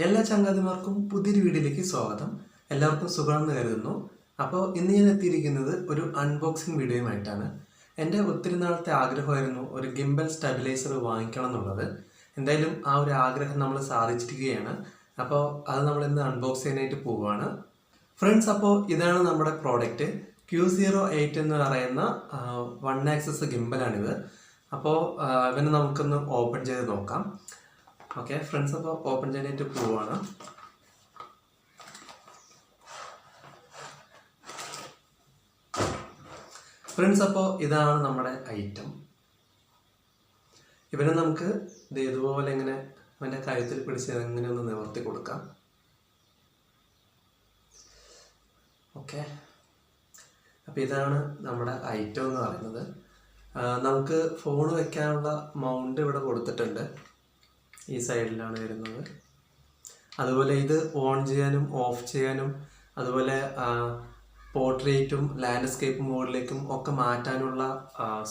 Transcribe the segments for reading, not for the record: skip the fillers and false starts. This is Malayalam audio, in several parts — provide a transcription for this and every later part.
എല്ലാ ചങ്ങാതിമാർക്കും പുതിയൊരു വീഡിയോയിലേക്ക് സ്വാഗതം. എല്ലാവർക്കും സുഖമാണെന്ന് കരുതുന്നു. അപ്പോൾ ഇന്ന് ഞാൻ എത്തിയിരിക്കുന്നത് ഒരു അൺബോക്സിങ് വീഡിയോയുമായിട്ടാണ്. എൻ്റെ ഒത്തിരി നാളത്തെ ആഗ്രഹമായിരുന്നു ഒരു ഗിംബൽ സ്റ്റെബിലൈസർ വാങ്ങിക്കണം എന്നുള്ളത്. എന്തായാലും ആ ഒരു ആഗ്രഹം നമ്മൾ സാധിച്ചിരിക്കുകയാണ്. അപ്പോൾ അത് നമ്മൾ ഇന്ന് അൺബോക്സ് ചെയ്യാനായിട്ട് പോവുകയാണ് ഫ്രണ്ട്സ്. അപ്പോൾ ഇതാണ് നമ്മുടെ പ്രോഡക്റ്റ്, Q08 എന്ന് പറയുന്ന 1 ആക്സിസ് ഗിംബലാണിത്. അപ്പോൾ ഇവനെ നമുക്കൊന്ന് ഓപ്പൺ ചെയ്ത് നോക്കാം. ഓക്കെ ഫ്രണ്ട്സ്, അപ്പോൾ ഓപ്പൺ ചെയ്യാനായിട്ട് പോവുകയാണ്. ഫ്രണ്ട്സ്, അപ്പോൾ ഇതാണ് നമ്മുടെ ഐറ്റം. ഇവനെ നമുക്ക് ഇതുപോലെ ഇങ്ങനെ അവൻ്റെ കഴുത്തിൽ പിടിച്ച് ഇങ്ങനെ ഒന്ന് നിവർത്തി കൊടുക്കാം. ഓക്കെ, അപ്പോൾ ഇതാണ് നമ്മുടെ ഐറ്റം എന്ന് പറയുന്നത്. നമുക്ക് ഫോൺ വെക്കാനുള്ള മൗണ്ട് ഇവിടെ കൊടുത്തിട്ടുണ്ട്, ഈ സൈഡിലാണ് വരുന്നത്. അതുപോലെ ഇത് ഓൺ ചെയ്യാനും ഓഫ് ചെയ്യാനും അതുപോലെ പോർട്രേറ്റും ലാൻഡ്സ്കേപ്പ് മോഡിലേക്കും ഒക്കെ മാറ്റാനുള്ള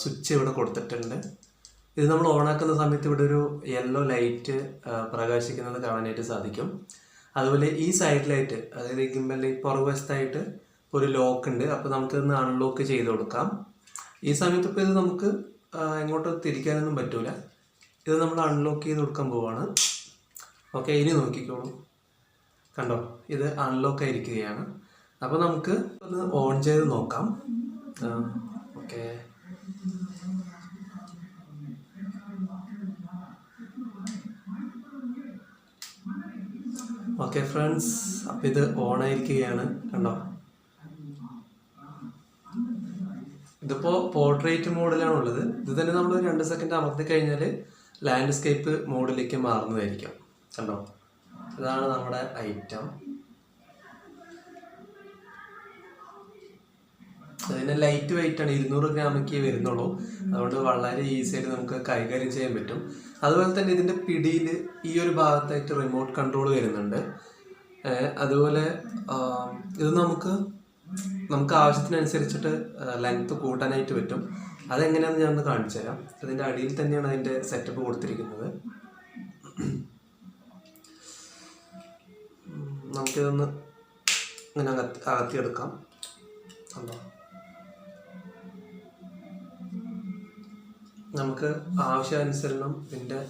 സ്വിച്ച് ഇവിടെ കൊടുത്തിട്ടുണ്ട്. ഇത് നമ്മൾ ഓണാക്കുന്ന സമയത്ത് ഇവിടെ ഒരു യെല്ലോ ലൈറ്റ് പ്രകാശിക്കുന്നത് കാണാനായിട്ട് സാധിക്കും. അതുപോലെ ഈ സൈഡിലായിട്ട്, അതായത് ഗിംബലിൻ്റെ പുറകുവശത്തായിട്ട് ഒരു ലോക്ക് ഉണ്ട്. അപ്പോൾ നമുക്കിതൊന്ന് അൺലോക്ക് ചെയ്ത് കൊടുക്കാം. ഈ സമയത്ത് ഇപ്പോൾ ഇത് നമുക്ക് എങ്ങോട്ട് തിരിക്കാനൊന്നും പറ്റൂല. ഇത് നമ്മൾ അൺലോക്ക് ചെയ്ത് കൊടുക്കാൻ പോവാണ്. ഓക്കെ, ഇനി നോക്കിക്കോളൂ, കണ്ടോ, ഇത് അൺലോക്ക് ആയിരിക്കുകയാണ്. അപ്പോൾ നമുക്ക് ഒന്ന് ഓൺ ചെയ്ത് നോക്കാം. ഓക്കെ, ഓക്കെ ഫ്രണ്ട്സ്, അപ്പം ഇത് ഓൺ ആയിരിക്കുകയാണ്, കണ്ടോ. ഇതിപ്പോൾ പോർട്രേറ്റ് മോഡിലാണുള്ളത്. ഇത് തന്നെ നമ്മൾ 2 സെക്കൻഡ് അമർത്തി കഴിഞ്ഞാൽ ലാൻഡ്സ്കേപ്പ് മോഡിലേക്ക് മാറുന്നതായിരിക്കും, കണ്ടോ. ഇതാണ് നമ്മുടെ ഐറ്റം. അതിന് ലൈറ്റ് വെയിറ്റ് ആണ്, 200 ഗ്രാമൊക്കെ വരുന്നുള്ളൂ. അതുകൊണ്ട് വളരെ ഈസി ആയിട്ട് നമുക്ക് കൈകാര്യം ചെയ്യാൻ പറ്റും. അതുപോലെ തന്നെ ഇതിൻ്റെ പിടിയിൽ ഈ ഒരു ഭാഗത്തായിട്ട് റിമോട്ട് കൺട്രോൾ വരുന്നുണ്ട്. അതുപോലെ ഇത് നമുക്ക് ആവശ്യത്തിനനുസരിച്ചിട്ട് ലെങ്ത് കൂട്ടാനായിട്ട് പറ്റും. അതെങ്ങനെയാണെന്ന് ഞാൻ ഒന്ന് കാണിച്ചു തരാം. അതിൻ്റെ അടിയിൽ തന്നെയാണ് അതിൻ്റെ സെറ്റപ്പ് കൊടുത്തിരിക്കുന്നത്. നമുക്കിതൊന്ന് ഇങ്ങനെ അകത്തിയെടുക്കാം, കണ്ടോ. നമുക്ക് ആവശ്യാനുസരണം ഇതിൻ്റെ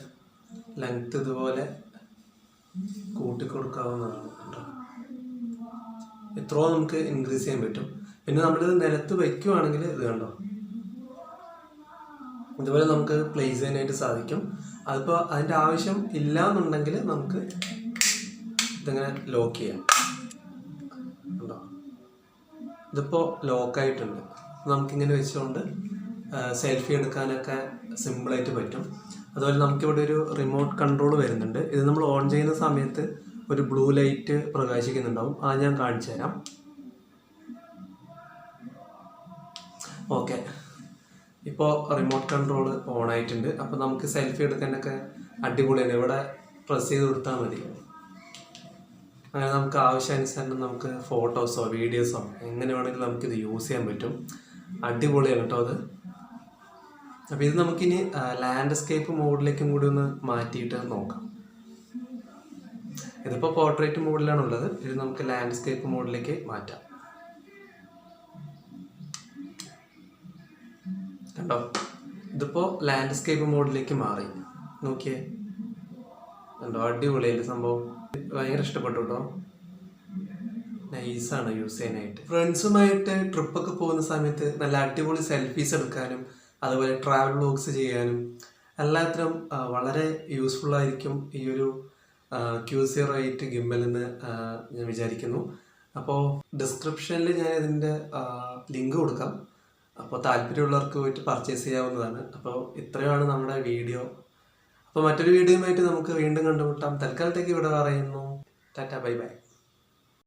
ലെങ്ത് ഇതുപോലെ കൂട്ടിക്കൊടുക്കാവുന്നതാണ്, കണ്ടോ. ഇത്രയും നമുക്ക് ഇൻക്രീസ് ചെയ്യാൻ പറ്റും. പിന്നെ നമ്മളിത് നിലത്ത് വയ്ക്കുവാണെങ്കിൽ ഇത് കണ്ടോ, ഇതുപോലെ നമുക്ക് പ്ലേസ് ചെയ്യാനായിട്ട് സാധിക്കും. അതിപ്പോൾ അതിൻ്റെ ആവശ്യം ഇല്ല എന്നുണ്ടെങ്കിൽ നമുക്ക് ഇതിങ്ങനെ ലോക്ക് ചെയ്യാം, കണ്ടോ. ഇതിപ്പോൾ ലോക്കായിട്ടുണ്ട്. നമുക്കിങ്ങനെ വെച്ചുകൊണ്ട് സെൽഫി എടുക്കാനൊക്കെ സിമ്പിളായിട്ട് പറ്റും. അതുപോലെ നമുക്കിവിടെ ഒരു റിമോട്ട് കൺട്രോൾ വരുന്നുണ്ട്. ഇത് നമ്മൾ ഓൺ ചെയ്യുന്ന സമയത്ത് ഒരു ബ്ലൂ ലൈറ്റ് പ്രകാശിക്കുന്നുണ്ടാവും. അത് ഞാൻ കാണിച്ചു തരാം. ഓക്കെ, ഇപ്പോൾ റിമോട്ട് കൺട്രോൾ ഓൺ ആയിട്ടുണ്ട്. അപ്പോൾ നമുക്ക് സെൽഫി എടുക്കാനൊക്കെ അടിപൊളിയാണ്. ഇവിടെ പ്രസ് ചെയ്ത് കൊടുത്താൽ മതി. അങ്ങനെ നമുക്ക് ആവശ്യാനുസരണം നമുക്ക് ഫോട്ടോസോ വീഡിയോസോ എങ്ങനെ വേണമെങ്കിലും നമുക്കിത് യൂസ് ചെയ്യാൻ പറ്റും. അടിപൊളിയാണ് കേട്ടോ അത്. അപ്പോൾ ഇത് നമുക്കിനി ലാൻഡ്സ്കേപ്പ് മോഡിലേക്കും കൂടി ഒന്ന് മാറ്റിയിട്ട് നോക്കാം. ഇതിപ്പോൾ പോർട്രേറ്റ് മോഡിലാണുള്ളത്. ഇത് നമുക്ക് ലാൻഡ്സ്കേപ്പ് മോഡിലേക്ക് മാറ്റാം, കണ്ടോ. ഇതിപ്പോൾ ലാൻഡ്സ്കേപ്പ് മോഡിലേക്ക് മാറി, നോക്കിയേ, കണ്ടോ. അടിപൊളിയല്ലേ സംഭവം, ഭയങ്കര ഇഷ്ടപ്പെട്ടു കേട്ടോ. നൈസാണ് യൂസ് ചെയ്യാനായിട്ട്. ഫ്രണ്ട്സുമായിട്ട് ട്രിപ്പൊക്കെ പോകുന്ന സമയത്ത് നല്ല അടിപൊളി സെൽഫീസ് എടുക്കാനും അതുപോലെ ട്രാവൽ വ്ലോഗ്സ് ചെയ്യാനും എല്ലാത്തിനും വളരെ യൂസ്ഫുൾ ആയിരിക്കും ഈ ഒരു Q08 ഗിംബൽ എന്ന് ഞാൻ വിചാരിക്കുന്നു. അപ്പോൾ ഡിസ്ക്രിപ്ഷനിൽ ഞാൻ ഇതിൻ്റെ ലിങ്ക് കൊടുക്കാം. അപ്പോൾ താല്പര്യമുള്ളവർക്ക് പോയിട്ട് പർച്ചേസ് ചെയ്യാവുന്നതാണ്. അപ്പോൾ ഇത്രയാണ് നമ്മുടെ വീഡിയോ. അപ്പോൾ മറ്റൊരു വീഡിയോയുമായിട്ട് നമുക്ക് വീണ്ടും കണ്ടുമുട്ടാം. തൽക്കാലത്തേക്ക് ഇവിടെ പറയുന്നു ടാറ്റ, ബൈ ബൈ.